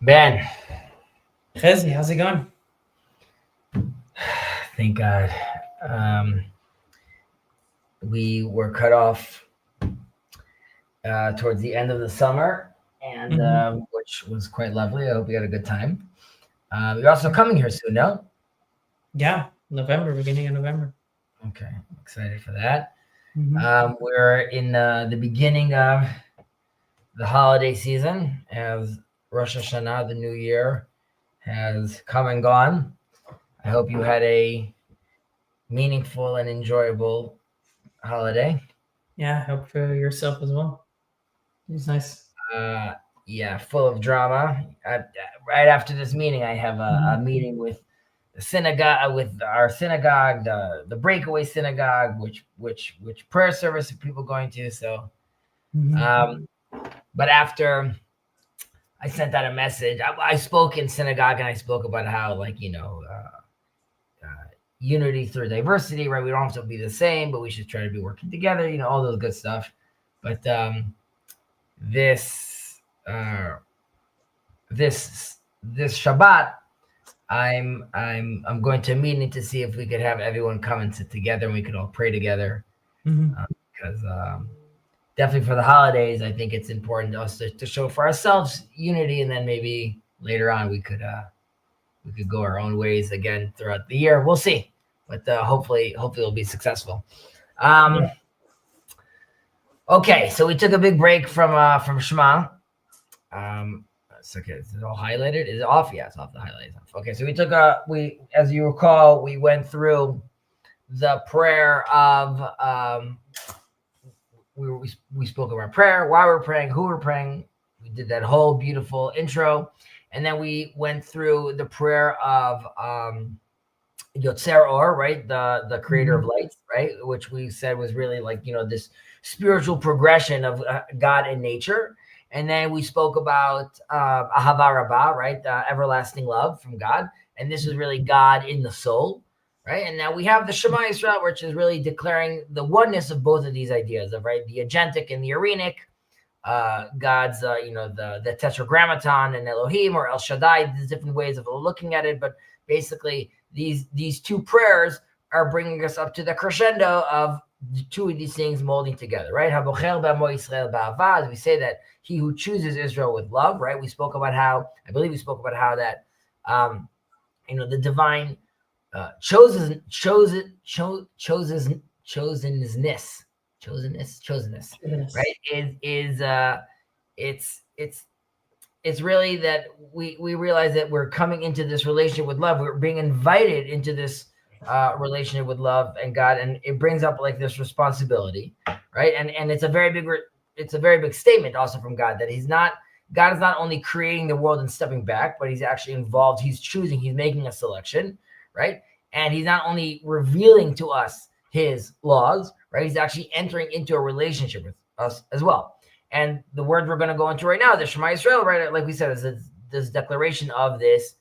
Ben, Chezi, how's it going? thank God. Um, we were cut off towards the end of the summer, and hmm which was quite lovely. I hope you had a good time. You're also coming here soon, no? Yeah, November, beginning of November. Okay, I'm excited for that. hmm We're in the beginning of the holiday season as Rosh Hashanah, the new year, has come and gone. I hope you had a meaningful and enjoyable holiday. Yeah, I hope for yourself as well. It's nice. Uh, yeah, full of drama. Right after this meeting, I have a hmm meeting with the synagogue, with our synagogue, the breakaway synagogue, which prayer service are people going to. So, hmm um, but after I sent out a message, I spoke in synagogue and I spoke about how, like, unity through diversity, right? We don't have to be the same, but we should try to be working together. All those good stuff. But this uh, this Shabbat, I'm going to a meeting to see if we could have everyone come and sit together and we could all pray together. hmm Because definitely for the holidays, I think it's important to us to show for ourselves unity, and then maybe later on we could go our own ways again throughout the year. We'll see, but hopefully it'll be successful. Yeah. Um, okay, so we took a big break from Shema. It's okay. Is it all highlighted? Is it off? Yeah, it's off. The highlight is off. Okay, so as you recall, we went through the prayer of we spoke about prayer, why we're praying, who we're praying. We did that whole beautiful intro, and then we went through the prayer of Yotzer Or, right? The creator of hmm lights, right? Which we said was really like, this spiritual progression of God and nature. And then we spoke about Ahava Rabbah, right? Everlasting love from God. And this is really God in the soul, right? And now we have the Shema Yisrael, which is really declaring the oneness of both of these ideas of, right, the agentic and the Arenic, God's, the Tetragrammaton and Elohim or El Shaddai. There's different ways of looking at it, but basically these two prayers are bringing us up to the crescendo of the two of these things molding together, right? Habocher b'amo Yisrael ba'ava, as we say that he who chooses Israel with love, right? I believe we spoke about how that, the divine chosenness, Goodness. right? It's it's really that we realize that we're coming into this relationship with love. We're being invited into this relationship with love and God, and it brings up like this responsibility, right? And it's a very big statement also from God that God is not only creating the world and stepping back, but he's actually involved. He's choosing. He's making a selection, right? And he's not only revealing to us his laws, right? He's actually entering into a relationship with us as well. And the words we're going to go into right now, the Shema Israel, right? Like we said, is this declaration of this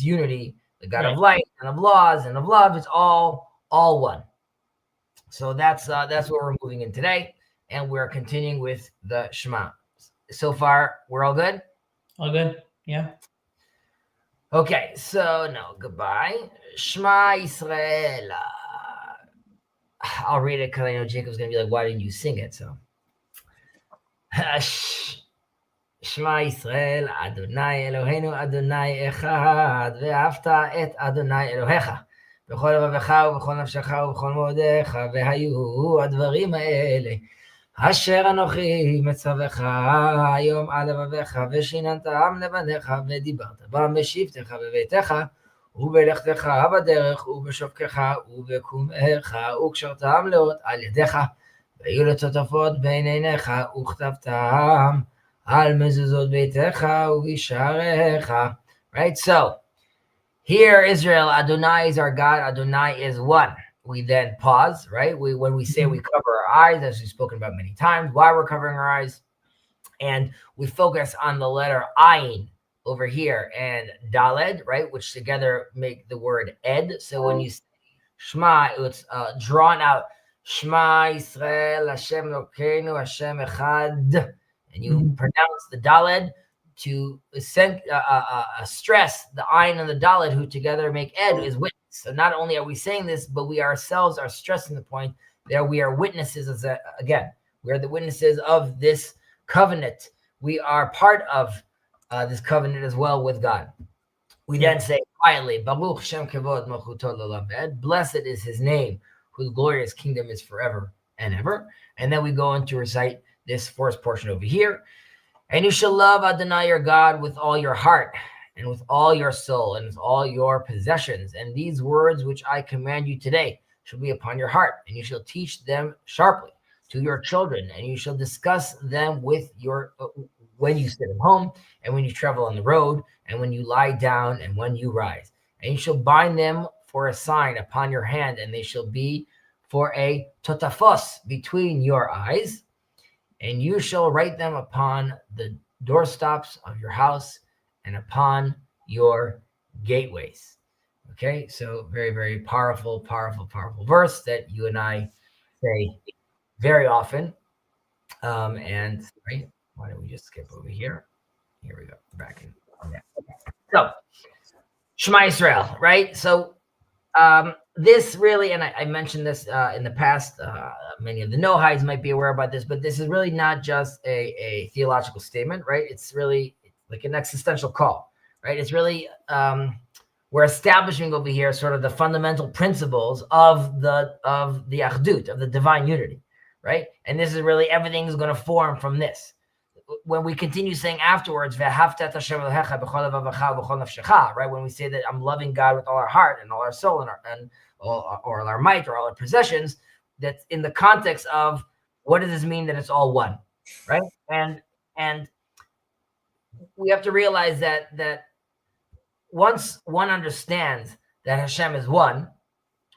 unity, the God of Right. light and of laws and of love. It's all one. So that's what we're moving in today, and we're continuing with the Shema. So far, we're all good. All good. Yeah. Okay, so no, goodbye. Shema Israel. I'll read it because I know Jacob's gonna be like, "Why didn't you sing it?" So, שמע ישראל, אדוני אלוהינו, אדוני אחד, ואהבת את אדוני אלוהיך, בכל לבבך ובכל נפשך ובכל מאודיך, והיו הדברים האלה, אשר אנוכי מצווך היום על לבביך, ושיננתם לבניך, ודיברת בם בשבתך בביתך, ובלכתך בדרך, ובשופקך, ובקומך, וקשרתם לאות על ידיך, והיו לטוטפות בין עיניך, וכתבתם על מזוזות ביתך ובשעריך. Right? So, here, Israel, Adonai is our God, Adonai is one. We then pause, right? When we say we hmm cover our eyes, as we've spoken about many times, why we're covering our eyes, and we focus on the letter Ayin over here and Daled, right, which together make the word Ed. So when you say Shema, it's drawn out. Shema Yisrael Hashem Elokeinu Hashem Echad, and you hmm pronounce the Daled to stress the ayin and the dalet, who together make ed, is witness. So not only are we saying this, but we ourselves are stressing the point that we are witnesses. Again, we are the witnesses of this covenant. We are part of this covenant as well with God. We then say quietly, Baruch Shem Kavod Malchuto L'Olam V'Ed. Blessed is his name, whose glorious kingdom is forever and ever. And then we go on to recite this first portion over here. And you shall love Adonai your God with all your heart, and with all your soul, and with all your possessions. And these words which I command you today shall be upon your heart, and you shall teach them sharply to your children, and you shall discuss them with your when you sit at home, and when you travel on the road, and when you lie down, and when you rise. And you shall bind them for a sign upon your hand, and they shall be for a totafos between your eyes. And you shall write them upon the doorstops of your house and upon your gateways. Okay, so very, very powerful verse that you and I say very often. And right, why don't we just skip over here? Here we go, back in. Yeah. So, Shema Yisrael, right? So, this really, and I mentioned this in the past, many of the no-hides might be aware about this, but this is really not just a theological statement, right? It's really like an existential call, right? It's really, we're establishing over here sort of the fundamental principles of the Achdut, of the divine unity, right? And this is really, everything is going to form from this. When we continue saying afterwards, right? When we say that I'm loving God with all our heart and all our soul and all our might or all our possessions, that's in the context of what does this mean that it's all one, right? And we have to realize that once one understands that Hashem is one,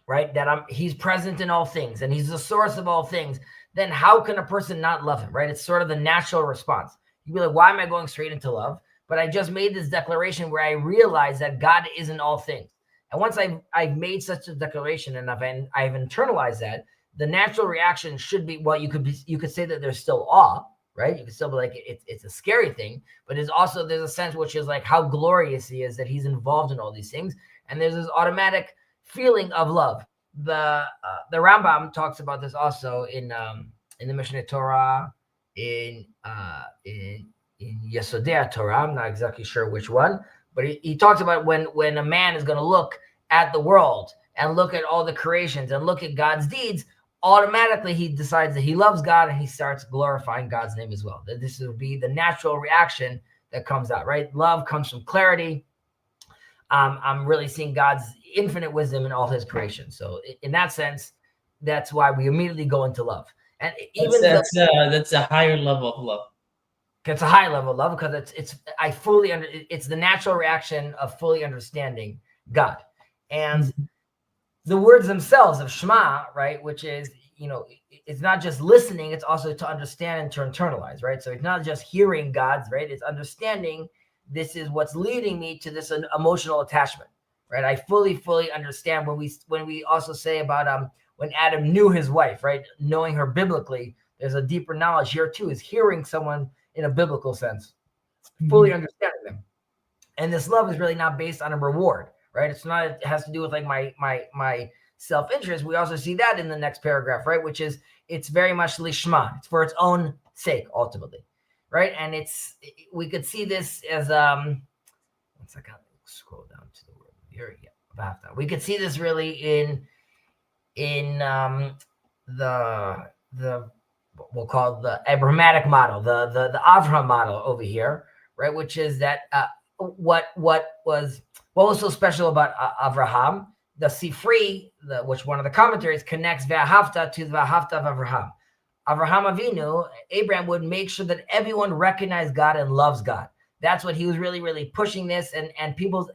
right? That he's present in all things and he's the source of all things, then how can a person not love him, right? It's sort of the natural response. You'd be like, why am I going straight into love? But I just made this declaration where I realize that God is in all things. And once I've made such a declaration and I've internalized that, the natural reaction should be, well, you could say that there's still awe, right? You could still be like, it's a scary thing, but there's a sense which is like how glorious he is that he's involved in all these things. And there's this automatic feeling of love. The Rambam talks about this also in the Mishneh Torah, in Yesodei Torah. I'm not exactly sure which one, but he talks about when a man is going to look at the world and look at all the creations and look at God's deeds, automatically he decides that he loves God and he starts glorifying God's name as well. That this would be the natural reaction that comes out, right? Love comes from clarity. I'm really seeing God's infinite wisdom in all his creation. So in that sense, that's why we immediately go into love. And even that's a higher level of love. It's a high level of love because it's the natural reaction of fully understanding God. And the words themselves of Shema, right, which is, it's not just listening, it's also to understand and to internalize, right? So it's not just hearing God's, right? It's understanding this is what's leading me to this emotional attachment, right? I fully understand when we also say about when Adam knew his wife, right? Knowing her biblically, there's a deeper knowledge here too, is hearing someone in a biblical sense, fully understanding them. And this love is really not based on a reward, right? It has to do with like my self-interest. We also see that in the next paragraph, right? Which is, it's very much lishma. It's for its own sake, ultimately, right? And we could see this as, one second, scroll down to the word here. Yeah, we could see this really in the we'll call the Abrahamic model, the Avraham model over here, right? Which is that what was so special about Avraham? The Sifri, which one of the commentaries connects Ve'ahavta to the Ve'ahavta of Avraham. Avraham Avinu, Abraham would make sure that everyone recognized God and loves God. That's what he was really pushing this, and people's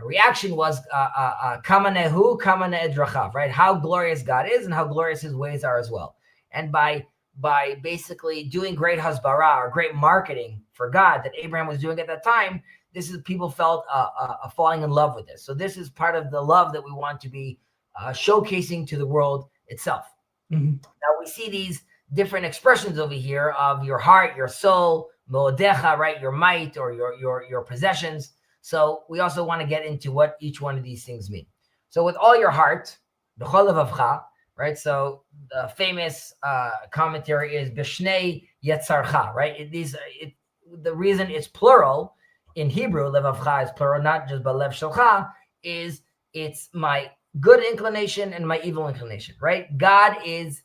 reaction was kamanehu kamane edrachav, right? How glorious God is and how glorious his ways are as well. And by basically doing great hasbara or great marketing for God that Abraham was doing at that time, people felt falling in love with this. So this is part of the love that we want to be showcasing to the world itself. Now we see different expressions over here of your heart, your soul, mo'odecha, right? Your might or your possessions. So we also want to get into what each one of these things mean. So with all your heart, b'chol levavcha, right? So the famous commentary is b'shnei yetzarcha, right? The reason it's plural in Hebrew, levavcha is plural, not just balev shelcha, is it's my good inclination and my evil inclination, right? God is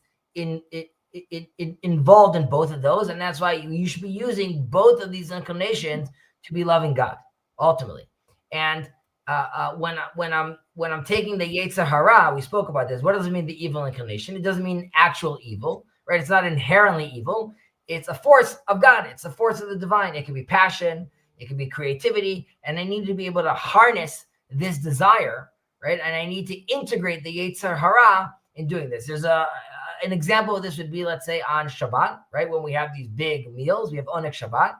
involved in both of those, and that's why you should be using both of these inclinations to be loving God ultimately. And when I'm taking the Yetzer Hara, we spoke about this. What does it mean, the evil inclination? It doesn't mean actual evil, right? It's not inherently evil. It's a force of God. It's a force of the divine. It can be passion. It can be creativity. And I need to be able to harness this desire, right? And I need to integrate the Yetzer Hara in doing this. There's an example of this would be, let's say, on Shabbat, right? When we have these big meals, we have Onek Shabbat.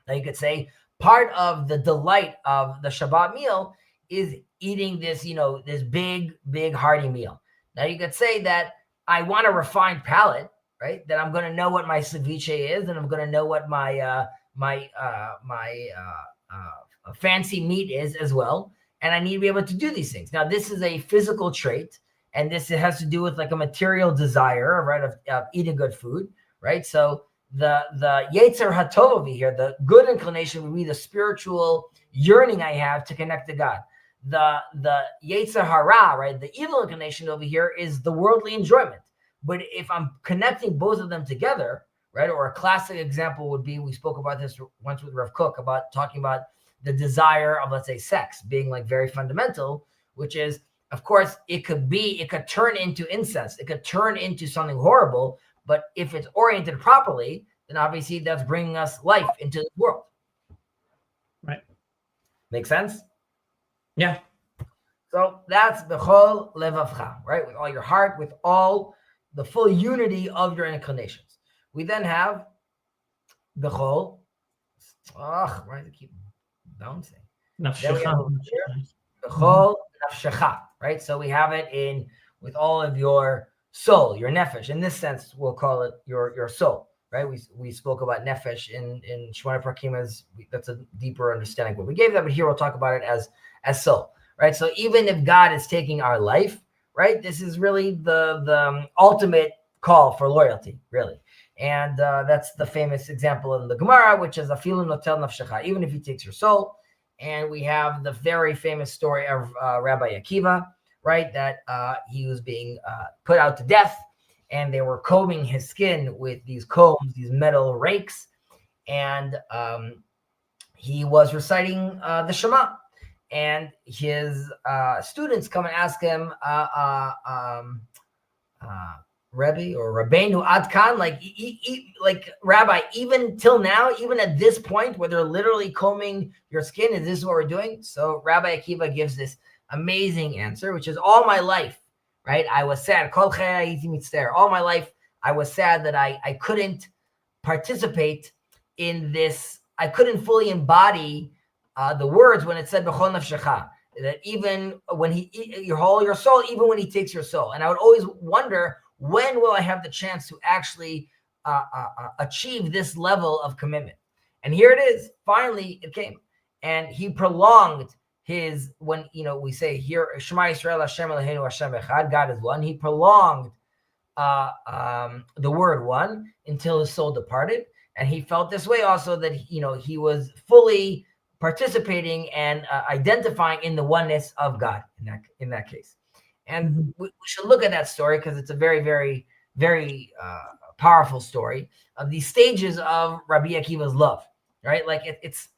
Now you could say part of the delight of the Shabbat meal is eating this, this big hearty meal. Now you could say that I want a refined palate, right? That I'm going to know what my ceviche is, and I'm going to know what my fancy meat is as well. And I need to be able to do these things. Now, this is a physical trait, and this has to do with like a material desire, right, of eating good food, right? So the Yetzer Hatov over here, the good inclination would be the spiritual yearning I have to connect to God. The Yetzer Hara, right, the evil inclination over here is the worldly enjoyment. But if I'm connecting both of them together, right, or a classic example would be, we spoke about this once with Rav Kook about talking about the desire of, let's say, sex being like very fundamental, which is, of course, it could turn into incest. It could turn into something horrible. But if it's oriented properly, then obviously that's bringing us life into the world. Right. Make sense? Yeah. So that's b'chol levavcha, right? With all your heart, with all the full unity of your inclinations. We then have b'chol. Why does it keep bouncing? Nafshecha. B'chol nafshecha, right? So we have it in with all of your soul, your nefesh. In this sense, we'll call it your soul, right? We spoke about nefesh in Shema Prakim that's a deeper understanding. But we gave that, but here we'll talk about it as soul, right? So even if God is taking our life, right, this is really the ultimate call for loyalty, really. And that's the famous example in the Gemara, which is afilu notel nafshecha, even if he takes your soul. And we have the very famous story of Rabbi Akiva, right, that he was being put out to death, and they were combing his skin with these combs, these metal rakes, and he was reciting the Shema, and his students come and ask him, Rebbe or Rabbeinu Ad Kan, like Rabbi, even till now, even at this point where they're literally combing your skin, is this what we're doing? So Rabbi Akiva gives this amazing answer, which is, all my life, right, I was sad. All my life, I was sad that I couldn't participate in this. I couldn't fully embody the words when it said b'chol nafshecha, that even when your soul, even when he takes your soul. And I would always wonder, when will I have the chance to actually achieve this level of commitment? And here it is. Finally, it came. And he prolonged his, when, we say here, Shema Yisrael Hashem Eloheinu Hashem Echad, God is one. He prolonged the word one until his soul departed. And he felt this way also, that, he was fully participating and identifying in the oneness of God in that case. And we should look at that story because it's a very, very, very powerful story of these stages of Rabbi Akiva's love, right? Like it's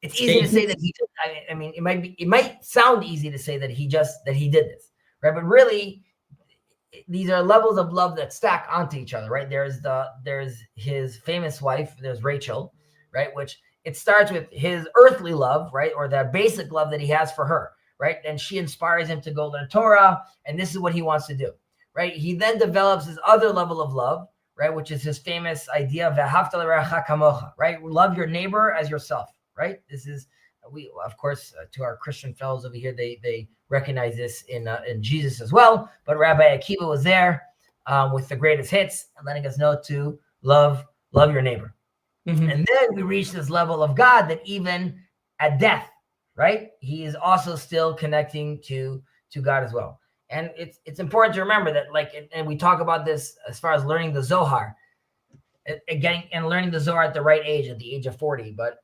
easy to say that he just, I mean, it might sound easy to say that he did this, right? But really, these are levels of love that stack onto each other, right? There's his famous wife, there's Rachel, right? Which it starts with his earthly love, right? Or that basic love that he has for her, right? And she inspires him to go learn Torah, and this is what he wants to do, right? He then develops his other level of love, right? Which is his famous idea of v'ahavta l'reacha kamocha, right? Love your neighbor as yourself, right? This is, we, of course, to our Christian fellows over here, they recognize this in Jesus as well. But Rabbi Akiva was there with the greatest hits, and letting us know to love your neighbor. Mm-hmm. And then we reach this level of God that even at death, right, he is also still connecting to God as well. And it's important to remember that, like, and we talk about this as far as learning the Zohar, and learning the Zohar at the right age, at the age of 40, but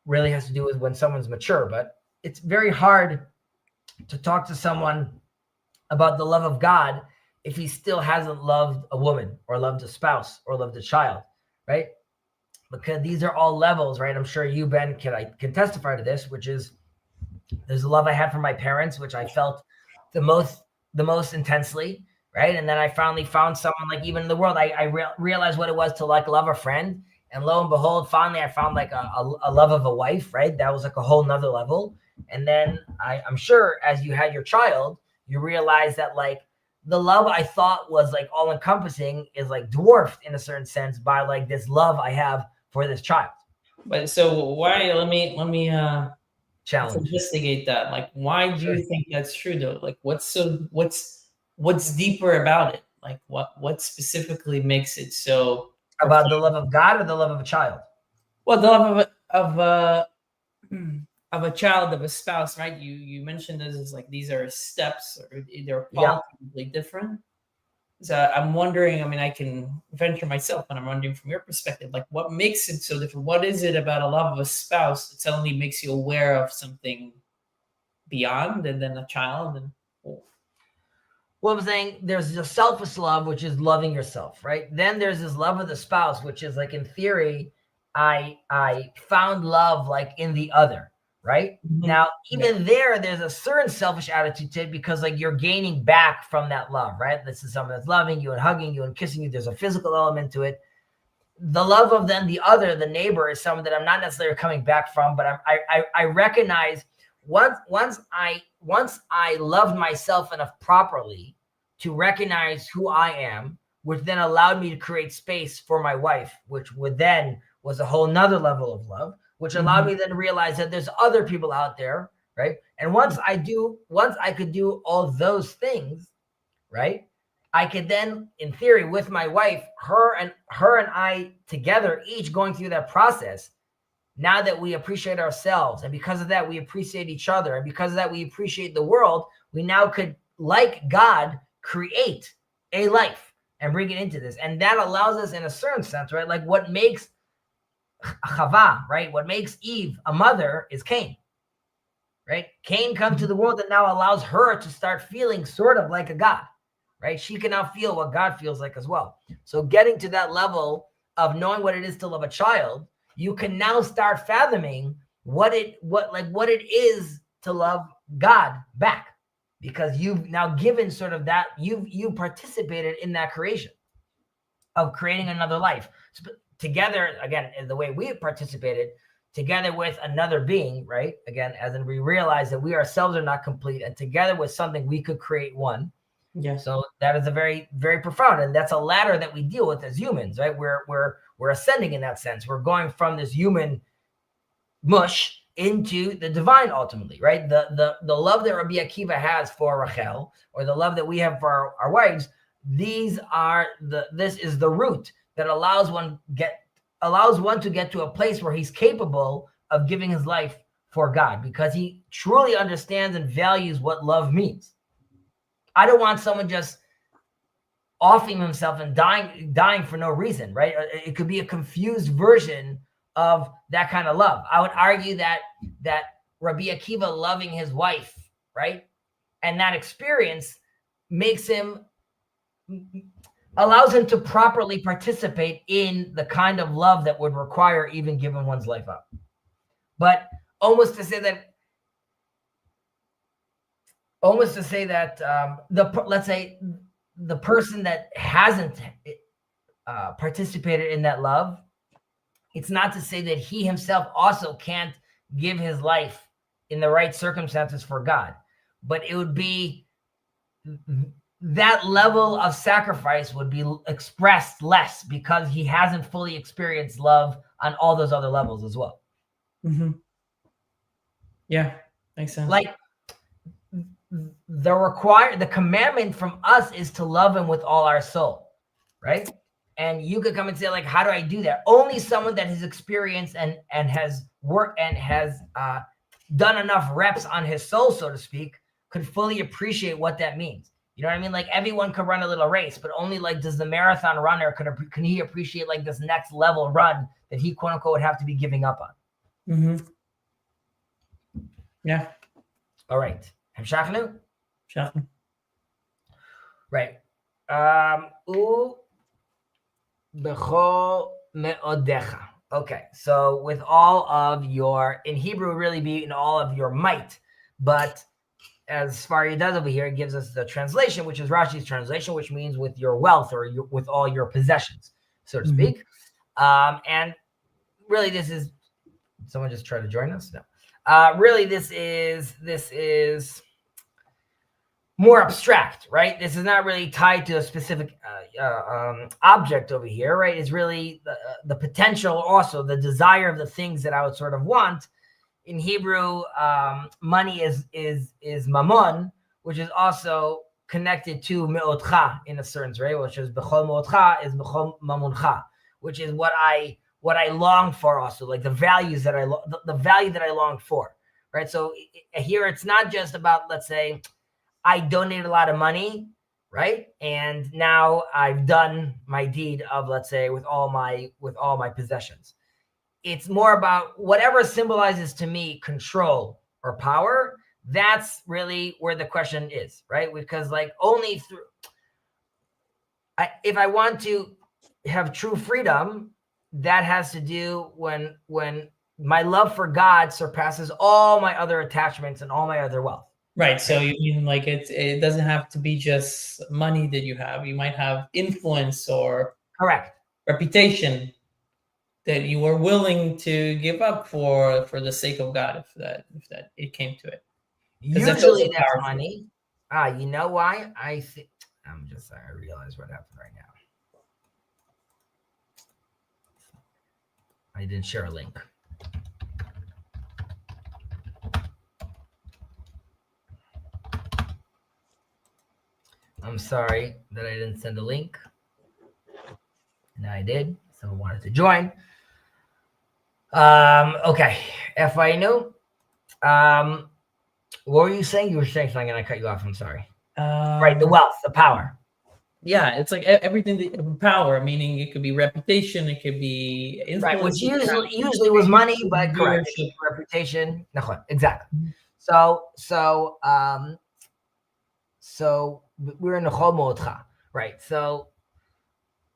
really has to do with when someone's mature. But it's very hard to talk to someone about the love of God if he still hasn't loved a woman or loved a spouse or loved a child, right? Because these are all levels, right? I'm sure you, Ben, can testify to this, which is, there's a love I had for my parents, which I felt the most intensely, right? And then I finally found someone, like, even in the world, I realized what it was to, like, love a friend. And lo and behold, finally I found, like, a love of a wife, right? That was like a whole nother level. And then I'm sure as you had your child, you realize that, like, the love I thought was, like, all encompassing is, like, dwarfed in a certain sense by, like, this love I have for this child. But so why? Let me Challenge. investigate that. Like, why do Sure. you think that's true though? Like, what's deeper about it? Like, what specifically makes it so About the love of God or the love of a child? Well, the love of a child, of a spouse, right? You mentioned this as, like, these are steps, or they're qualitatively different. So I'm wondering, I mean, I can venture myself, and I'm wondering from your perspective, like, what makes it so different? What is it about a love of a spouse that suddenly makes you aware of something beyond, and then a child? And Well, I'm saying there's the selfish love, which is loving yourself, right? Then there's this love of the spouse, which is, like, in theory, I found love, like, in the other, right? Mhm. Now, even there's a certain selfish attitude to it, because, like, you're gaining back from that love, right? This is someone that's loving you and hugging you and kissing you. There's a physical element to it. The love of then the other, the neighbor, is someone that I'm not necessarily coming back from, but I recognize once I loved myself enough properly to recognize who I am, which then allowed me to create space for my wife, which was a whole nother level of love, which allowed me then to realize that there's other people out there, right? And once I could do all those things, right, I could then, in theory, with my wife, her and I together, each going through that process. Now that we appreciate ourselves, and because of that, we appreciate each other, and because of that, we appreciate the world, we now could, like God, create a life and bring it into this. And that allows us, in a certain sense, right? Like, what makes Chava, right? What makes Eve a mother is Cain, right? Cain comes to the world and now allows her to start feeling sort of like a God, right? She can now feel what God feels like as well. So getting to that level of knowing what it is to love a child, you can now start fathoming what it is to love God back, because you've now given sort of that, you participated in that creation of creating another life together, again, in the way we participated together with another being, right? Again, as in, we realize that we ourselves are not complete, and together with something we could create one. Yes. So that is a very, very profound, and that's a ladder that we deal with as humans, right? We're ascending in that sense. We're going from this human mush into the divine ultimately, right? The love that Rabbi Akiva has for Rachel, or the love that we have for our wives, this is the root that allows one to get to a place where he's capable of giving his life for God, because he truly understands and values what love means. I don't want someone just offing himself and dying for no reason, right? It could be a confused version of that kind of love. I would argue that Rabbi Akiva loving his wife, right, and that experience allows him to properly participate in the kind of love that would require even giving one's life up. But almost to say that let's say the person that hasn't participated in that love, it's not to say that he himself also can't give his life in the right circumstances for God, but it would be that level of sacrifice would be expressed less because he hasn't fully experienced love on all those other levels as well. Mm-hmm. Yeah, makes sense. Like, the commandment from us is to love him with all our soul, right? And you could come and say, like, how do I do that? Only someone that has experienced and has worked and has done enough reps on his soul, so to speak, could fully appreciate what that means. You know what I mean? Like, everyone could run a little race, but only, like, does the marathon runner, can he appreciate, like, this next level run that he, quote unquote, would have to be giving up on? Mm-hmm. Yeah. All right. Hamshachnu? Shachnu. Right. U bechol meodecha. Okay, so with all of your, in Hebrew, really be in all of your might, but as Sfari does over here, it gives us the translation, which is Rashi's translation, which means with your wealth or with all your possessions, so to speak. And really, this is, someone just tried to join us? No. Really, this is more abstract, right? This is not really tied to a specific object over here, right? It's really the potential, also the desire of the things that I would sort of want. In Hebrew, money is mammon, which is also connected to me'otcha in a certain way, which is b'chol me'otcha is b'chol mamuncha, which is what I long for, also, like the values that the value that I long for, right? So here it's not just about, let's say, I donated a lot of money, right? And now I've done my deed of, let's say, with all my possessions. It's more about whatever symbolizes to me control or power. That's really where the question is, right? Because, like, only through, if I want to have true freedom, that has to do when my love for God surpasses all my other attachments and all my other wealth. Right. So you mean, like, it doesn't have to be just money that you have. You might have influence or correct reputation that you are willing to give up for the sake of God, if that it came to it. Usually that's money. You know why? I realize what happened right now. I didn't share a link. I'm sorry that I didn't send a link. Now I did. Someone wanted to join. Okay. FINU. What were you saying? You were saying something and I cut you off. I'm sorry. Right. The wealth, the power. Yeah. It's like everything, the power, meaning it could be reputation. It could be influence. Right. Which usually was money, but correct. Reputation. Exactly. So we're in the Chomotcha, right? So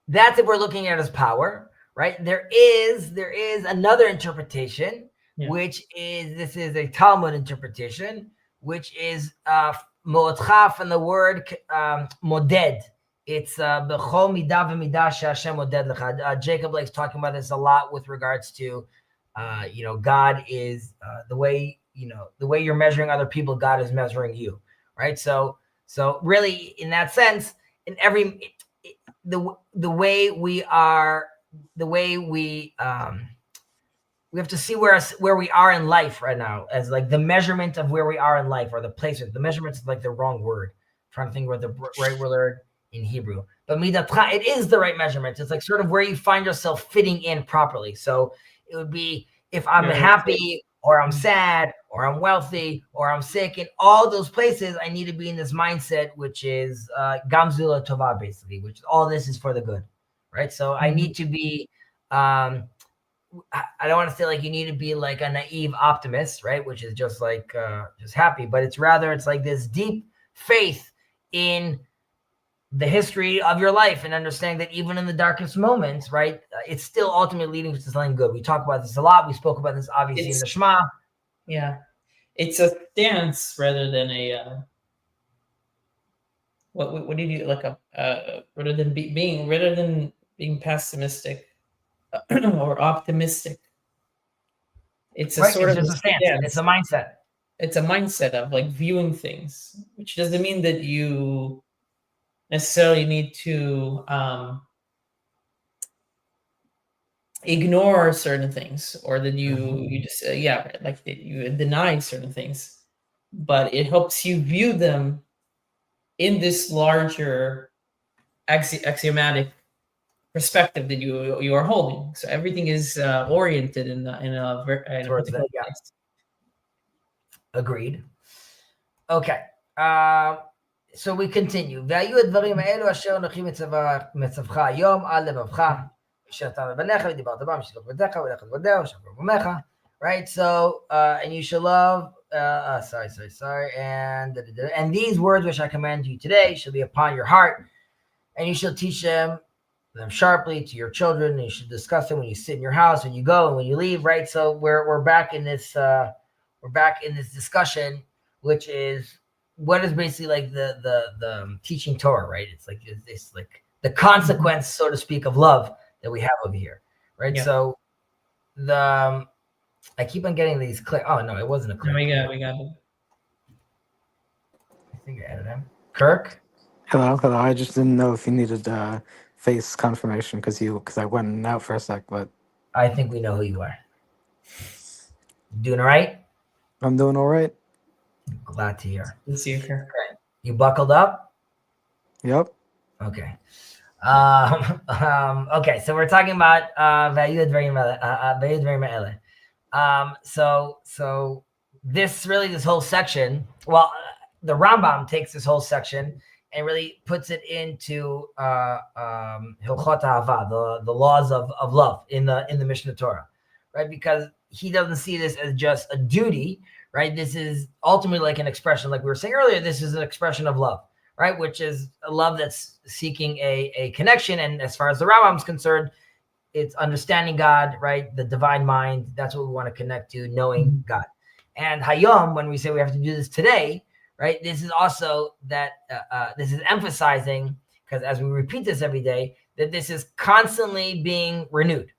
that's if we're looking at it as power, right? There is another interpretation, which is, this is a Talmud interpretation, which is Mo'otcha from the word moded. It's b'chol midah v'midah she'Hashem moded lecha. Jacob Blake's talking about this a lot with regards to, God is the way you're measuring other people, God is measuring you, right? So really, in that sense, in every the way we are, we have to see where we are in life right now as, like, the measurement of where we are in life, or the placement. The measurement is, like, the wrong word. I'm trying to think what the right word in Hebrew, but midatcha, it is the right measurement. It's like sort of where you find yourself fitting in properly. So it would be, if I'm happy, or I'm sad, or I'm wealthy, or I'm sick, in all those places, I need to be in this mindset, which is gamzula tova, basically, which all this is for the good, right? So I need to be, I don't want to say, like, you need to be like a naive optimist, right? Which is just like, just happy, but it's like this deep faith in the history of your life, and understanding that even in the darkest moments, right, it's still ultimately leading to something good. We talk about this a lot. We spoke about this, obviously, in the Shema. Yeah. It's a stance rather than a, what do you do? Like rather than being pessimistic or optimistic. It's a sort of a stance. It's a mindset. It's a mindset of, like, viewing things, which doesn't mean that you necessarily need to ignore certain things, or that you just like that you deny certain things. but it helps you view them in this larger axiomatic perspective that you are holding. So everything is oriented in a towards that. particular Yeah, place. agreed. Okay. Um, so we continue. והיו הדברים האלו אשר אנוכי מצווך היום על לבבך, ושאתה מבניך ודיברת בם, שתלך בדרך ולך לבדך ושמר במך. Right? So, and you shall love, sorry. And these words which I command you today shall be upon your heart, and you shall teach them sharply to your children, and you should discuss them when you sit in your house, when you go, and when you leave. Right? So we're back in this discussion, which is what is basically like the teaching Torah, right? It's like it's like the consequence, so to speak, of love that we have over here, right? Yeah. So the I keep on getting these click. Oh no, it wasn't a click. No, we got it. I think I added him. Kirk. Hello. I just didn't know if you needed face confirmation because I went out for a sec, but I think we know who you are. Doing all right? I'm doing all right. Glad to hear. Let's see here. You buckled up? Yep. Okay. Okay, so we're talking about Vayud Verim Ele. So this whole section, well, the Rambam takes this whole section and really puts it into Hilchot Ahava, the laws of love in the Mishnah Torah, right? Because he doesn't see this as just a duty, right? This is ultimately like an expression, like we were saying earlier, this is an expression of love, right? Which is a love that's seeking a connection. And as far as the Rambam's concerned, it's understanding God, right? The divine mind. That's what we want to connect to, knowing God. And Hayom, when we say we have to do this today, right? This is also that this is emphasizing, because as we repeat this every day, that this is constantly being renewed,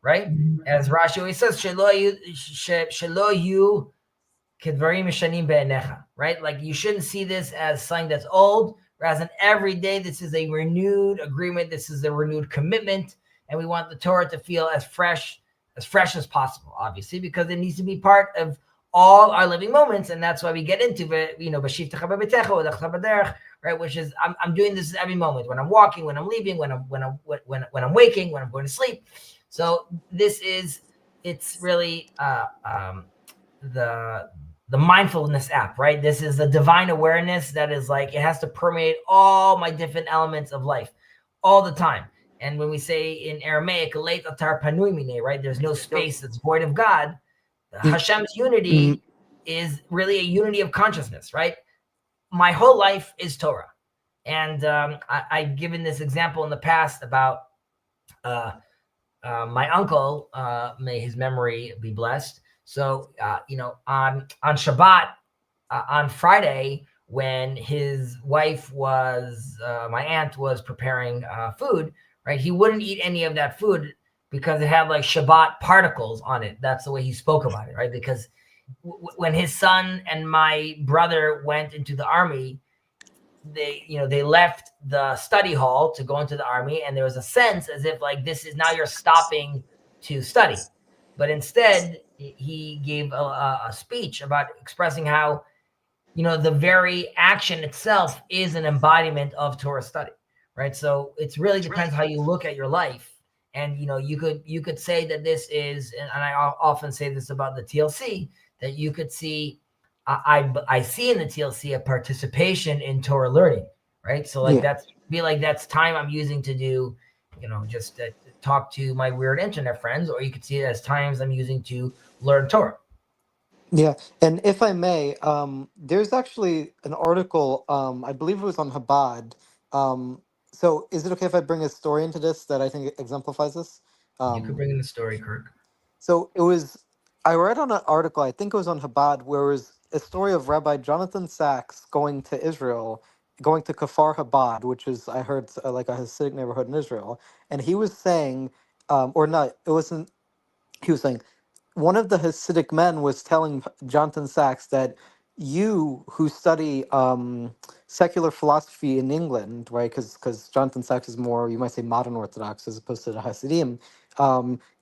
right? As Rashi always says, "Shelo yu kedvarim mishanim be'enecha," right? Like you shouldn't see this as something that's old, whereas in every day this is a renewed agreement. This is a renewed commitment, and we want the Torah to feel as fresh as possible, obviously, because it needs to be part of all our living moments, and that's why we get into it, right? Which is I'm doing this every moment, when I'm walking, when I'm leaving, when I'm waking, when I'm going to sleep. So it's really the mindfulness app, right? This is a divine awareness that is like, it has to permeate all my different elements of life all the time. And when we say in Aramaic, right? There's no space that's void of God. Hashem's unity is really a unity of consciousness, right? My whole life is Torah. And I've given this example in the past about my uncle, may his memory be blessed. So, on Shabbat, on Friday, when his wife my aunt was preparing food, right? He wouldn't eat any of that food because it had like Shabbat particles on it. That's the way he spoke about it, right? Because when his son and my brother went into the army, they left the study hall to go into the army, and there was a sense as if like, this is now you're stopping to study. But instead, he gave a speech about expressing how, the very action itself is an embodiment of Torah study, right? So it really depends how you look at your life. And, you could say that this is, and I often say this about the TLC, that you could see, I see in the TLC a participation in Torah learning, right? So like that's time I'm using to do, just talk to my weird internet friends, or you could see it as times I'm using to learn Torah. Yeah, and if I may, there's actually an article, I believe it was on Chabad. So is it okay if I bring a story into this that I think exemplifies this? You could bring in the story, Kirk. So I read on an article, I think it was on Chabad, where it was a story of Rabbi Jonathan Sachs going to Israel, going to Kfar Chabad, which is, I heard, like a Hasidic neighborhood in Israel. And he was saying, or not, it wasn't, he was saying, one of the Hasidic men was telling Jonathan Sachs that you who study secular philosophy in England, right? Because Jonathan Sachs is more, you might say, modern Orthodox as opposed to the Hasidim.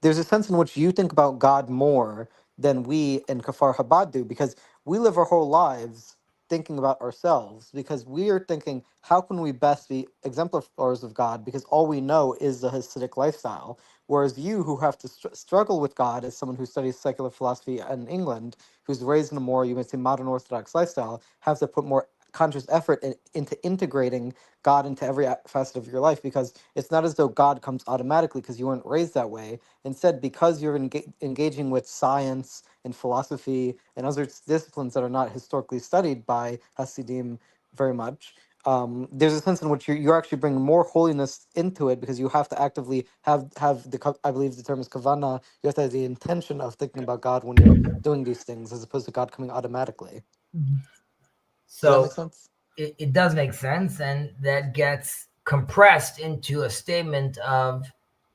There's a sense in which you think about God more than we in Kfar Chabad do, because we live our whole lives thinking about ourselves because we are thinking, how can we best be exemplars of God? Because all we know is the Hasidic lifestyle. Whereas you, who have to struggle with God as someone who studies secular philosophy in England, who's raised in a more, you might say, modern Orthodox lifestyle, have to put more conscious effort into integrating God into every facet of your life, because it's not as though God comes automatically because you weren't raised that way. Instead, because you're engaging with science and philosophy and other disciplines that are not historically studied by Hasidim very much, there's a sense in which you're actually bringing more holiness into it, because you have to actively have I believe the term is kavana. You have to have the intention of thinking about God when you're doing these things, as opposed to God coming automatically. Does that make So sense? it does make sense, and that gets compressed into a statement of,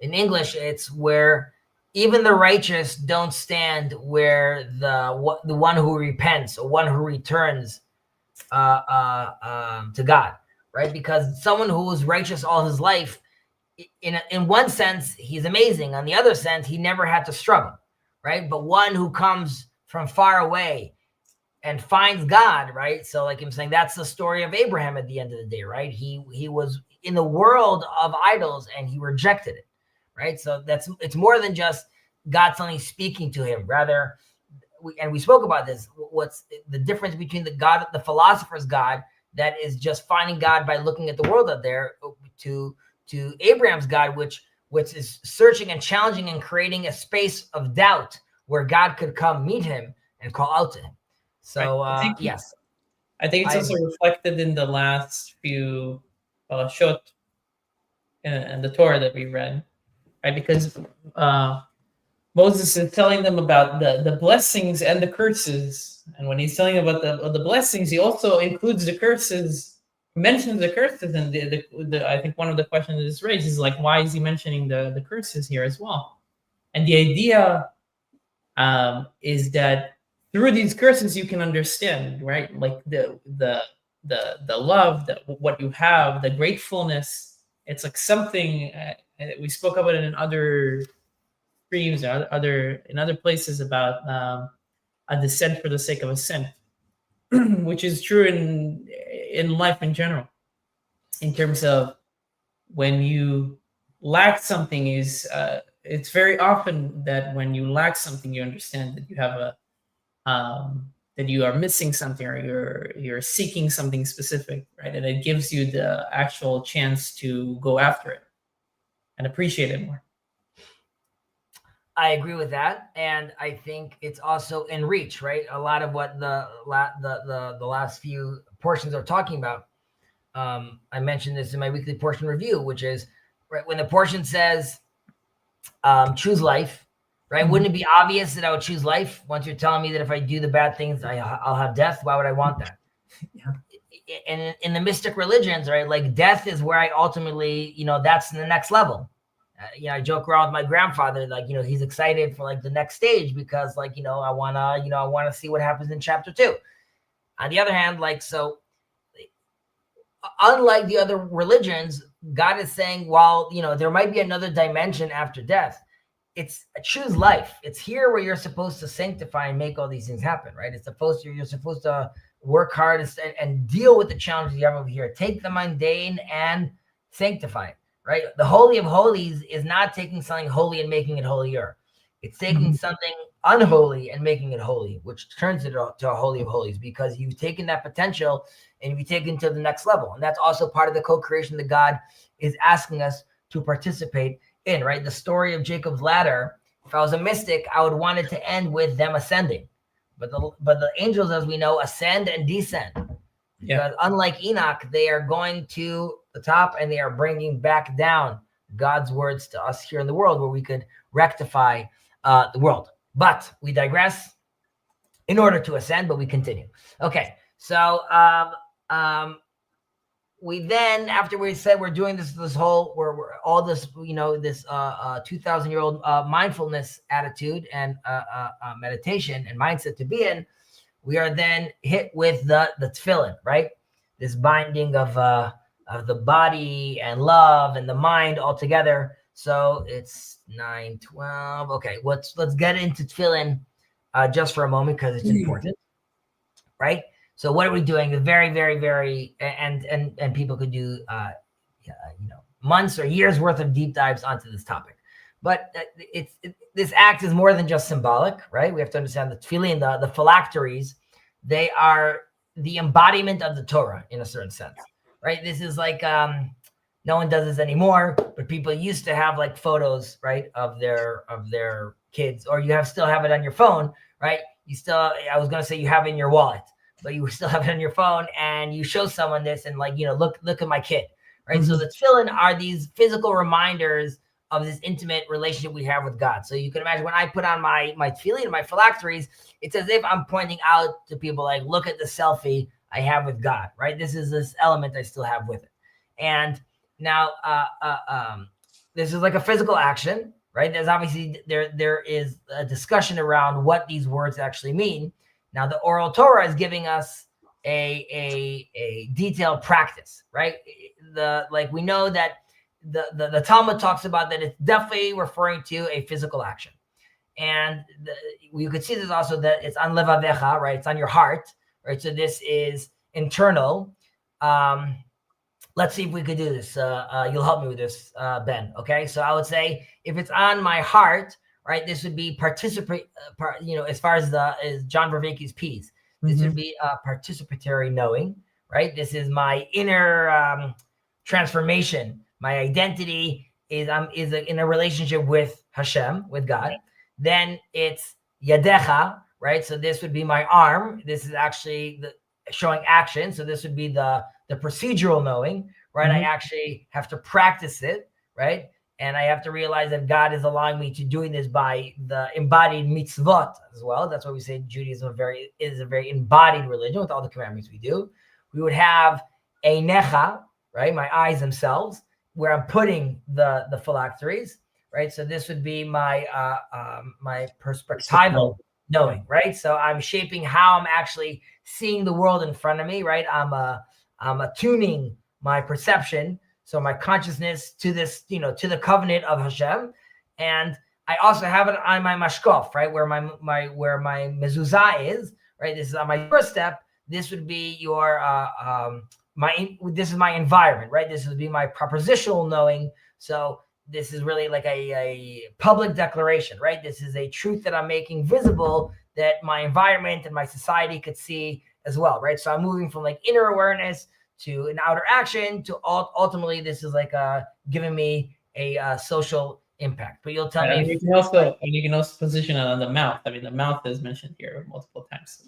in English, it's where even the righteous don't stand where the one who repents or one who returns to God, right? Because someone who was righteous all his life, in one sense, he's amazing. On the other sense, he never had to struggle, right? But one who comes from far away and finds God, right? So, like I'm saying, that's the story of Abraham at the end of the day, right? He was in the world of idols and he rejected it, right? So it's more than just God suddenly speaking to him. Rather, we spoke about this. What's the difference between the philosopher's God that is just finding God by looking at the world out there, to Abraham's God, which is searching and challenging and creating a space of doubt where God could come meet him and call out to him. So yes, I think it's also reflected in the last few shot and the Torah that we read, right? Because Moses is telling them about the blessings and the curses, and when he's telling about the blessings, he also includes the curses, mentions the curses, and I think one of the questions that is raised is like, why is he mentioning the curses here as well? And the idea is that through these curses you can understand, right? Like the love, that what you have, the gratefulness. It's like something we spoke about it in other streams or in other places about a descent for the sake of ascent, which is true in life in general. In terms of when you lack something, is it's very often that when you lack something, you understand that you have that you are missing something, or you're seeking something specific, right? And it gives you the actual chance to go after it and appreciate it more. I agree with that, and I think it's also in reach, right? A lot of what the last few portions are talking about. I mentioned this in my weekly portion review, which is right when the portion says, "Choose life." Right? Mm-hmm. Wouldn't it be obvious that I would choose life once you're telling me that if I do the bad things, I'll have death? Why would I want that? Yeah. And in the mystic religions, right, like death is where I ultimately, that's the next level. I joke around with my grandfather, like, he's excited for like the next stage because, like, I want to see what happens in chapter 2. On the other hand, like, so unlike the other religions, God is saying, while, there might be another dimension after death, it's choose life. It's here where you're supposed to sanctify and make all these things happen, right? You're supposed to work hard and deal with the challenges you have over here. Take the mundane and sanctify it, right? The Holy of Holies is not taking something holy and making it holier. It's taking something unholy and making it holy, which turns it to a Holy of Holies, because you've taken that potential and you've taken it to the next level. And that's also part of the co-creation that God is asking us to participate in, right? The story of Jacob's ladder, if I was a mystic, I would want it to end with them ascending. But the angels, as we know, ascend and descend. Because unlike Enoch, they are going to the top and they are bringing back down God's words to us here in the world, where we could rectify the world. But we digress in order to ascend, but we continue. Okay, so we then, after we said we're doing this whole, we're all this, this 2,000-year-old mindfulness attitude and meditation and mindset to be in, we are then hit with the tefillin, right? This binding of the body and love and the mind all together. So it's 9:12. Okay, let's get into tefillin just for a moment, because it's important. right? So what are we doing? Very, very, very, and people could do, months or years worth of deep dives onto this topic. But this act is more than just symbolic, right? We have to understand the tefillin, the phylacteries, they are the embodiment of the Torah in a certain sense, right? This is like, no one does this anymore, but people used to have like photos, right, of their kids, or still have it on your phone, right? I was going to say you have it in your wallet, but you still have it on your phone, and you show someone this and like, look at my kid, right? So the tefillin are these physical reminders of this intimate relationship we have with God. So you can imagine when I put on my tefillin and my phylacteries, it's as if I'm pointing out to people like, look at the selfie I have with God, right? This is this element I still have with it. And now this is like a physical action, right? There's obviously, there is a discussion around what these words actually mean. Now the oral Torah is giving us a detailed practice, right? We know that the Talmud talks about that it's definitely referring to a physical action. And you could see this also, that it's on levavecha, right? It's on your heart, right? So this is internal. Let's see if we could do this. You'll help me with this, Ben. Okay. So I would say if it's on my heart, right, this would be participate, as far as as John Vervaeke's piece, this would be a participatory knowing, right? This is my inner transformation. My identity is in a relationship with Hashem, with God. Right. Then it's yadecha, right? So this would be my arm. This is actually showing action. So this would be the procedural knowing, right? I actually have to practice it, right? And I have to realize that God is allowing me to doing this by the embodied mitzvot as well. That's why we say Judaism is a very embodied religion with all the commandments we do. We would have a necha, right? My eyes themselves, where I'm putting the phylacteries, right? So this would be my my perspectival knowing, right? So I'm shaping how I'm actually seeing the world in front of me, right? I'm attuning my perception, so my consciousness to this, to the covenant of Hashem. And I also have it on my mashkof, right? Where my mezuzah is, right? This is on my first step. This would be your this is my environment, right? This would be my propositional knowing. So this is really like a public declaration, right? This is a truth that I'm making visible that my environment and my society could see as well, right? So I'm moving from like inner awareness to an outer action to ultimately this is like giving me a social impact. But you'll tell me. You can also position it on the mouth. I mean, the mouth is mentioned here multiple times.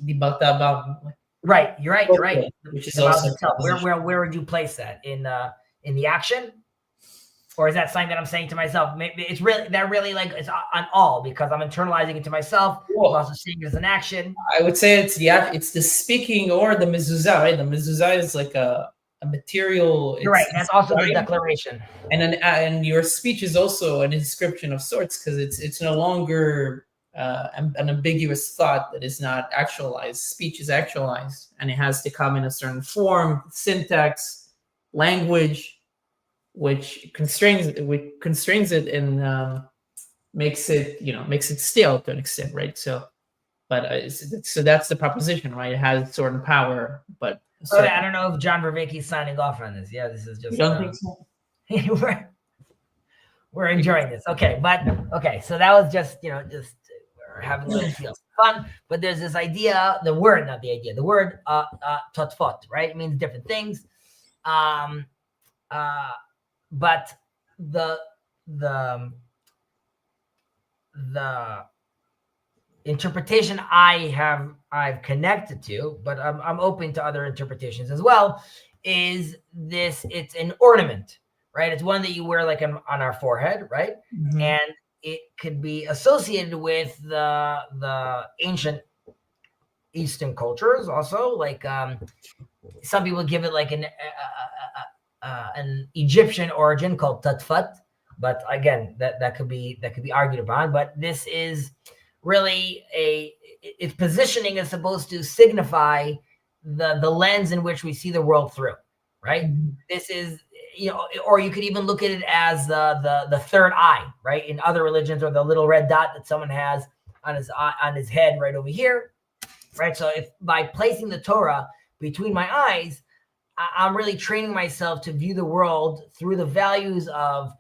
Right, you're right. Which is also where would you place that in the action, or is that something that I'm saying to myself? Maybe it's really like it's on all because I'm internalizing it to myself. Cool. I'm also seeing it as an action. I would say it's the speaking or the mezuzah. Right? The mezuzah is like a material. You're right. That's also the declaration. And your speech is also an inscription of sorts because it's no longer an ambiguous thought that is not actualized. Speech is actualized, and it has to come in a certain form, syntax, language, which constrains it and makes it stale to an extent, right? So, but so that's the proposition, right? It has certain power, but I don't know if John Vervaeke is signing off on this. Yeah, this is just. You don't think so? we're enjoying this. Okay, so that was just we're having a little feel fun. But there's this idea, the word totfot, right? It means different things. But the interpretation I've connected to, but I'm open to other interpretations as well, is this, it's an ornament, right? It's one that you wear like on our forehead, right? Mm-hmm. And it could be associated with the ancient Eastern cultures also, like some people give it like an Egyptian origin called tatfat, but again, that could be argued upon. But this is really its positioning is supposed to signify the lens in which we see the world through, right? Mm-hmm. This is, or you could even look at it as the third eye, right? In other religions, or the little red dot that someone has on his head right over here. right? So if by placing the Torah between my eyes, I'm really training myself to view the world through the values of,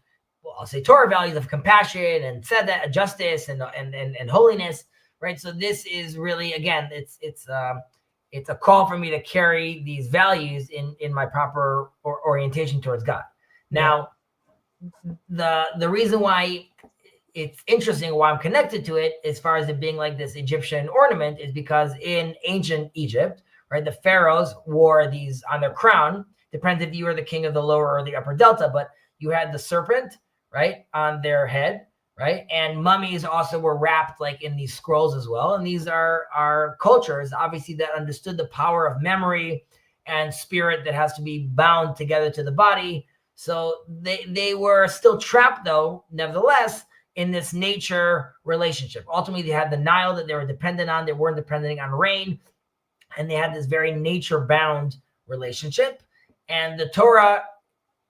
well, I'll say Torah values of compassion and tzedek, justice and holiness, right? So this is really, again, it's a call for me to carry these values in my proper orientation towards God. Now, the reason why it's interesting, why I'm connected to it, as far as it being like this Egyptian ornament, is because in ancient Egypt, right, the pharaohs wore these on their crown. Depends if you were the king of the lower or the upper delta, but you had the serpent, right, on their head, right? And mummies also were wrapped like in these scrolls as well. And these are cultures, obviously, that understood the power of memory and spirit that has to be bound together to the body. So they were still trapped, though, nevertheless, in this nature relationship. Ultimately, they had the Nile that they were dependent on. They weren't depending on rain. And they had this very nature-bound relationship. And the Torah,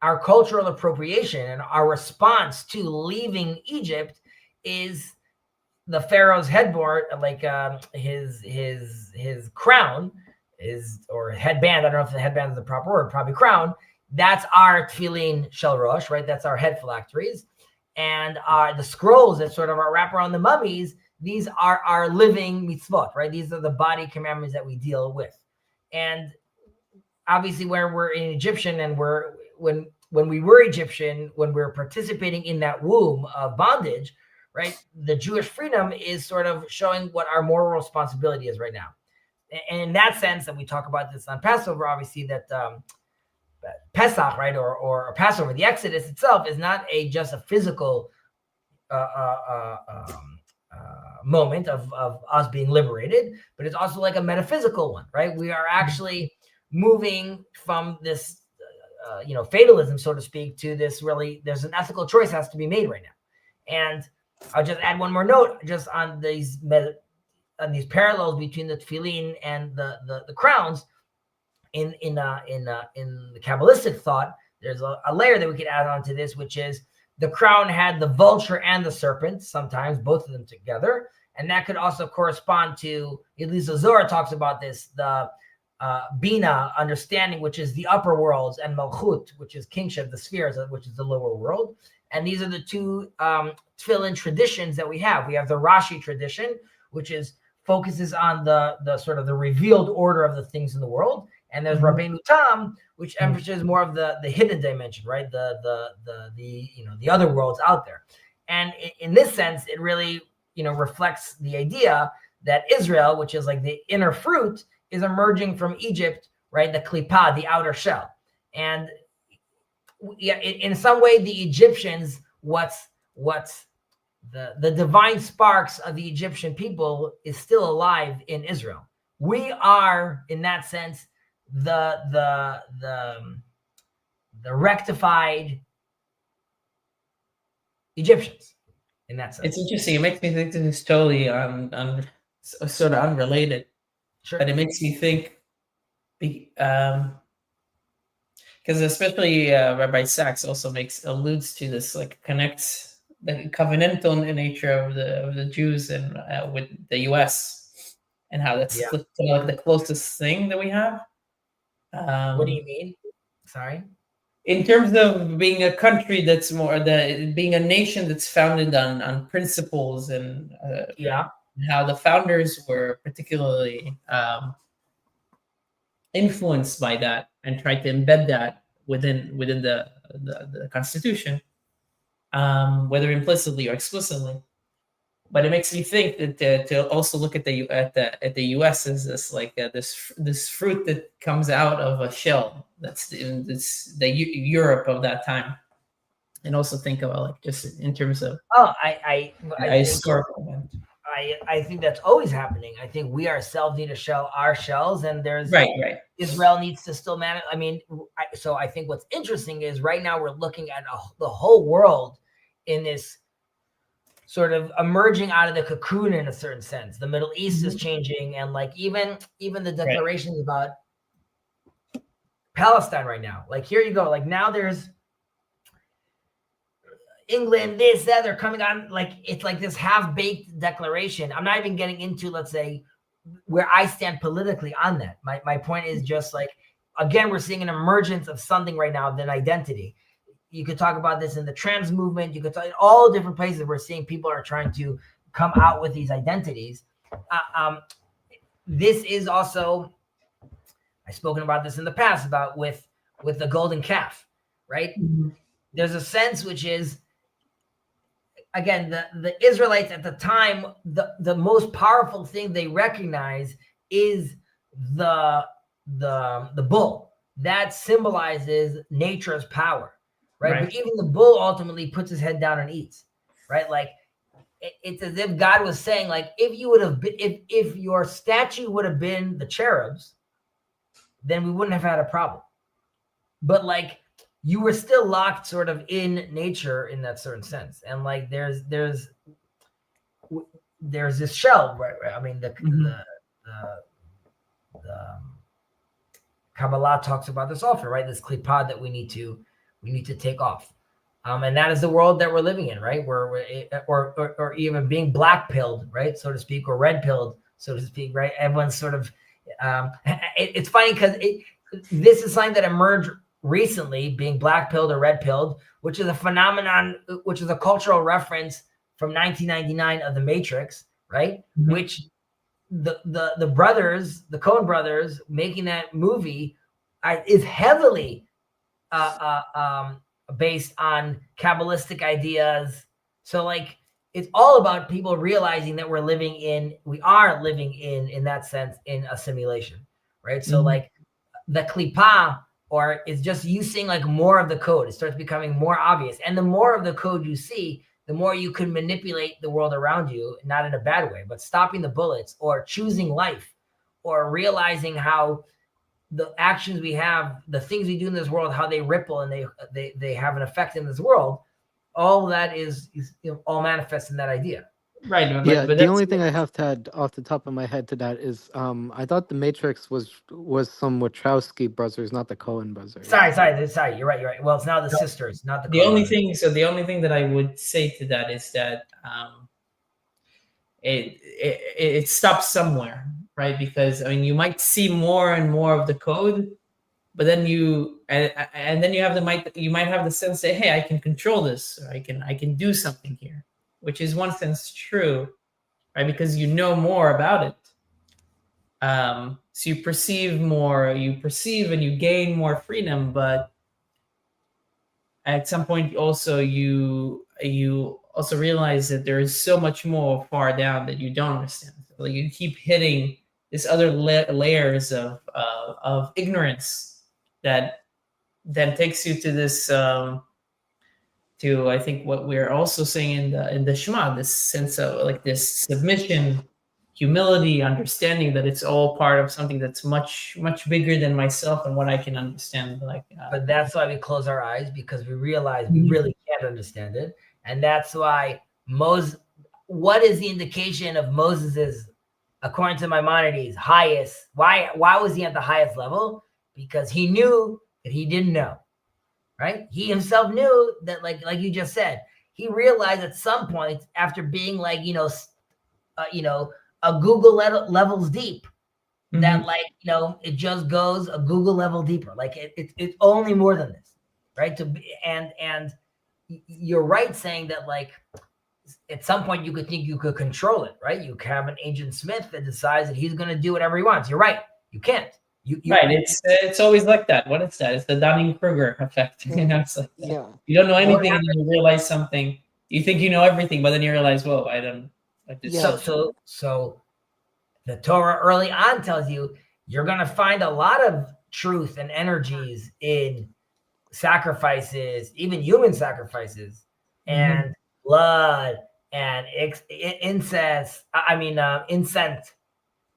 our cultural appropriation and our response to leaving Egypt, is the Pharaoh's headboard, like his crown, or headband. I don't know if the headband is the proper word, probably crown. That's our tefillin shel rosh, right? That's our head phylacteries. And the scrolls that sort of are wrapped around the mummies, these are our living mitzvot, right? These are the body commandments that we deal with. And obviously, where we're in Egyptian, and when we were Egyptian, when we're participating in that womb of bondage, right? The Jewish freedom is sort of showing what our moral responsibility is right now. And in that sense, and we talk about this on Passover, obviously, that Pesach, right, or Passover, the Exodus itself is not just a physical moment of us being liberated, but it's also like a metaphysical one, right? We are actually moving from this, fatalism, so to speak, to this really, there's an ethical choice has to be made right now. And I'll just add one more note just on these parallels between the tefillin and the crowns. In the Kabbalistic thought, there's a layer that we could add on to this, which is the crown had the vulture and the serpent, sometimes both of them together. And that could also correspond to, at least the Zohar talks about this, the Bina, understanding, which is the upper worlds, and Malchut, which is kingship, the spheres, which is the lower world. And these are the two tefillin traditions that we have. We have the Rashi tradition, which focuses on the sort of the revealed order of the things in the world. And there's Rabbeinu Tam, which emphasizes more of the hidden dimension, right? The other worlds out there. And in this sense, it really, reflects the idea that Israel, which is like the inner fruit, is emerging from Egypt, right? The klipa, the outer shell. And in some way, the Egyptians, what's the divine sparks of the Egyptian people is still alive in Israel. We are, in that sense, the rectified Egyptians, in that sense. It's interesting. It makes me think this is totally sort of unrelated. Sure. But it makes me think, because especially Rabbi Sachs also alludes to this, like connects the covenantal nature of the Jews and with the U.S. and how that's kind of like the closest thing that we have. What do you mean? Sorry. In terms of being a country that's being a nation that's founded on principles and how the founders were particularly influenced by that and tried to embed that within the Constitution, whether implicitly or explicitly. But it makes me think that to also look at the U.S. as this like this fruit that comes out of a shell that's the Europe of that time, and also think about like just in terms of I historical. I think that's always happening. I think we ourselves need to shell our shells, and there's right. Israel needs to still manage. I mean, so I think what's interesting is right now we're looking at the whole world in this sort of emerging out of the cocoon in a certain sense. The Middle East is changing, and like even the declarations about Palestine right now. Like here you go. Like now there's England, this, that, they're coming on, like it's like this half-baked declaration. I'm not even getting into, let's say, where I stand politically on that. My point is just like, again, we're seeing an emergence of something right now, of an identity. You could talk about this in the trans movement. You could talk in all different places. We're seeing people are trying to come out with these identities. This is also, I've spoken about this in the past, about with the golden calf, right? Mhm. There's a sense which is, again, the Israelites at the time, the most powerful thing they recognize is the bull. That symbolizes nature's power, right? But even the bull ultimately puts his head down and eats, right? Like it's as if God was saying, like, if you would have been, if your statue would have been the cherubs, then we wouldn't have had a problem. But like, you were still locked sort of in nature in that certain sense. And like, there's this shell, right? I mean, the Kabbalah talks about this often, right? This klipah that we need to take off. And that is the world that we're living in, right? Or even being black pilled, right? So to speak, or red pilled, so to speak, right? Everyone's sort of, it's funny because this is something that emerged recently, being black pilled or red pilled, which is a phenomenon, which is a cultural reference from 1999 of The Matrix, right? Mm-hmm. Which the brothers, the Coen brothers, making that movie is heavily based on Kabbalistic ideas. So like, it's all about people realizing that we are living in that sense, in a simulation, right? Mm-hmm. So like the klipa, or it's just you seeing like more of the code. It starts becoming more obvious. And the more of the code you see, the more you can manipulate the world around you, not in a bad way, but stopping the bullets, or choosing life, or realizing how the actions we have, the things we do in this world, how they ripple and they have an effect in this world. All that is all manifests in that idea. Right. Yeah. The only thing I have to add off the top of my head to that is, I thought The Matrix was some Wachowski brothers, not the Coen brothers. Sorry. You're right. Well, it's now the sisters, not the. The only thing. So the only thing that I would say to that is that it stops somewhere, right? Because I mean, you might see more and more of the code, but then you then you might have the sense that, hey, I can control this, or I can do something here, which is one sense true, right? Because you know more about it. So you perceive more, and you gain more freedom, but at some point also you also realize that there is so much more far down that you don't understand. So like, you keep hitting this other layers of ignorance that then takes you to this to, I think, what we're also saying in the Shema, this sense of like this submission, humility, understanding that it's all part of something that's much bigger than myself and what I can understand. Like, but that's why we close our eyes, because we realize we really can't understand it, and that's why Moses. What is the indication of Moses's, according to Maimonides, highest? Why was he at the highest level? Because he knew that he didn't know, right? He himself knew that, like you just said, he realized at some point, after being like a Google levels deep, mm-hmm. that like it just goes a Google level deeper. Like it's only more than this, right? And you're right saying that, like, at some point you could think you could control it, right? You have an Agent Smith that decides that he's going to do whatever he wants. You're right. You can't. Right. It's always like that. What is that? It's the Dunning-Kruger effect. It's like that. Yeah. You don't know anything, and then you realize something. You think you know everything, but then you realize, whoa, I don't. Like this. Yeah. So the Torah early on tells you you're going to find a lot of truth and energies in sacrifices, even human sacrifices, mm-hmm. and blood and incense. Incense.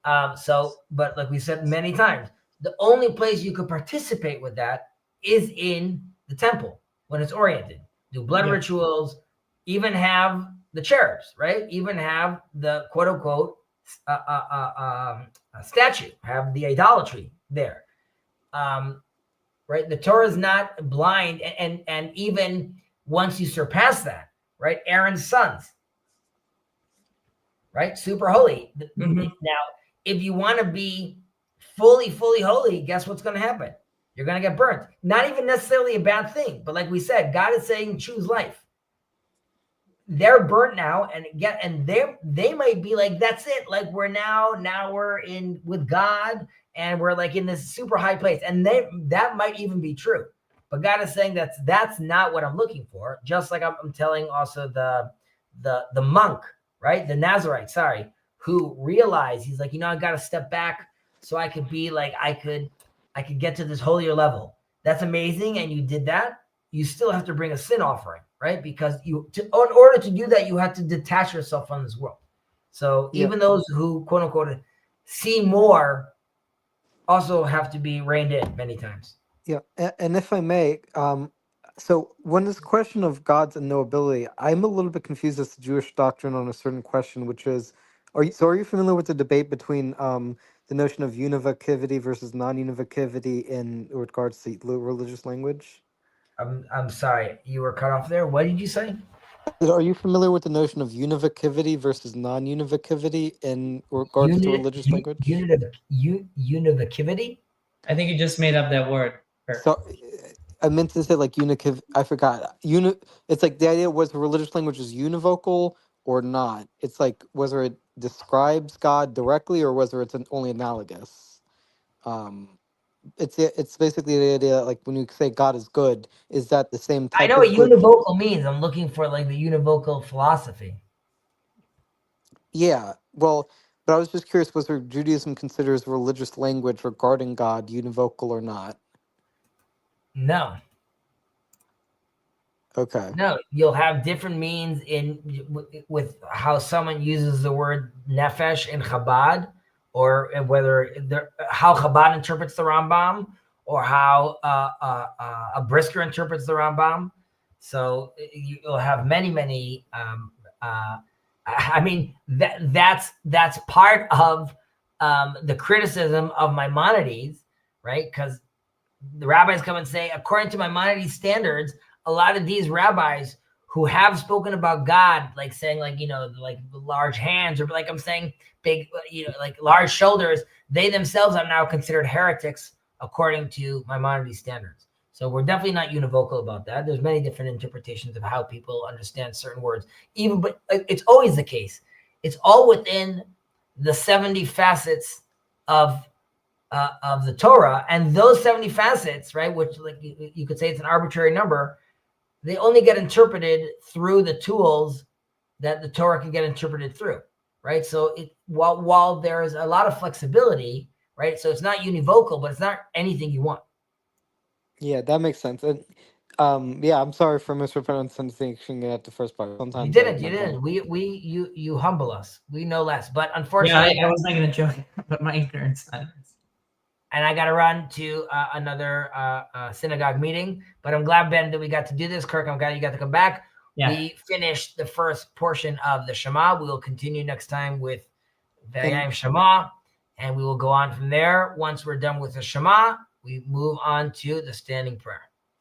But like we said many times, the only place you could participate with that is in the temple when it's oriented. Do blood rituals, even have the cherubs, right? Even have the quote unquote statue, have the idolatry there. Right? The Torah is not blind, and even once you surpass that, right? Aaron's sons, right? Super holy. Mm-hmm. Now, if you want to be fully holy, guess what's going to happen? You're going to get burnt. Not even necessarily a bad thing, but like we said, God is saying choose life. They're burnt now, and they might be like, that's it. Like we're in with God, and we're like in this super high place, and that might even be true. But God is saying that's not what I'm looking for. Just like I'm telling also the monk, right? The Nazarite, sorry, who realized he's like, I got to step back so I could be like I could get to this holier level. That's amazing, and you did that. You still have to bring a sin offering, right? Because in order to do that, you have to detach yourself from this world. So even those who, quote unquote, see more also have to be reined in many times. Yeah, and if I may, so when this question of God's unknowability, I'm a little bit confused as to Jewish doctrine on a certain question, which is, are you familiar with the debate between the notion of univocivity versus non-univocivity in regards to religious language? I'm sorry, you were cut off there. What did you say? Are you familiar with the notion of univocivity versus non-univocivity in regards to religious language? Univocivity? I think you just made up that word. So I meant to say like unikiv. I forgot. It's like the idea was religious language is univocal or not. It's like whether it describes God directly or whether it's only analogous. It's basically the idea like when you say God is good, is that the same I type know what of good? univocal means. I'm looking for like the univocal philosophy. Yeah. Well, but I was just curious whether Judaism considers religious language regarding God univocal or not. No. Okay. No, you'll have different means with how someone uses the word nefesh in Chabad, or whether how Chabad interprets the Rambam, or how a Brisker interprets the Rambam. So you'll have many. I mean that's part of the criticism of Maimonides, right? Because the rabbis come and say, according to Maimonides standards, a lot of these rabbis who have spoken about God, like saying like, like large hands, or like I'm saying big, like large shoulders, they themselves are now considered heretics according to Maimonides standards. So we're definitely not univocal about that. There's many different interpretations of how people understand certain words, but it's always the case. It's all within the 70 facets of the Torah, and those 70 facets, right, which like you could say it's an arbitrary number, they only get interpreted through the tools that the Torah can get interpreted through, right? So while there is a lot of flexibility, right, so it's not univocal, but it's not anything you want. Yeah, that makes sense. And yeah, I'm sorry for mispronouncing at the first part. Sometimes You didn't. You humble us. We know less, but unfortunately, I was not going to joke about my ignorance. And I got to run to another synagogue meeting. But I'm glad, Ben, that we got to do this. Kirk, I'm glad you got to come back. Yeah. We finished the first portion of the Shema. We will continue next time with Vayayim Shema, and we will go on from there. Once we're done with the Shema, we move on to the standing prayer.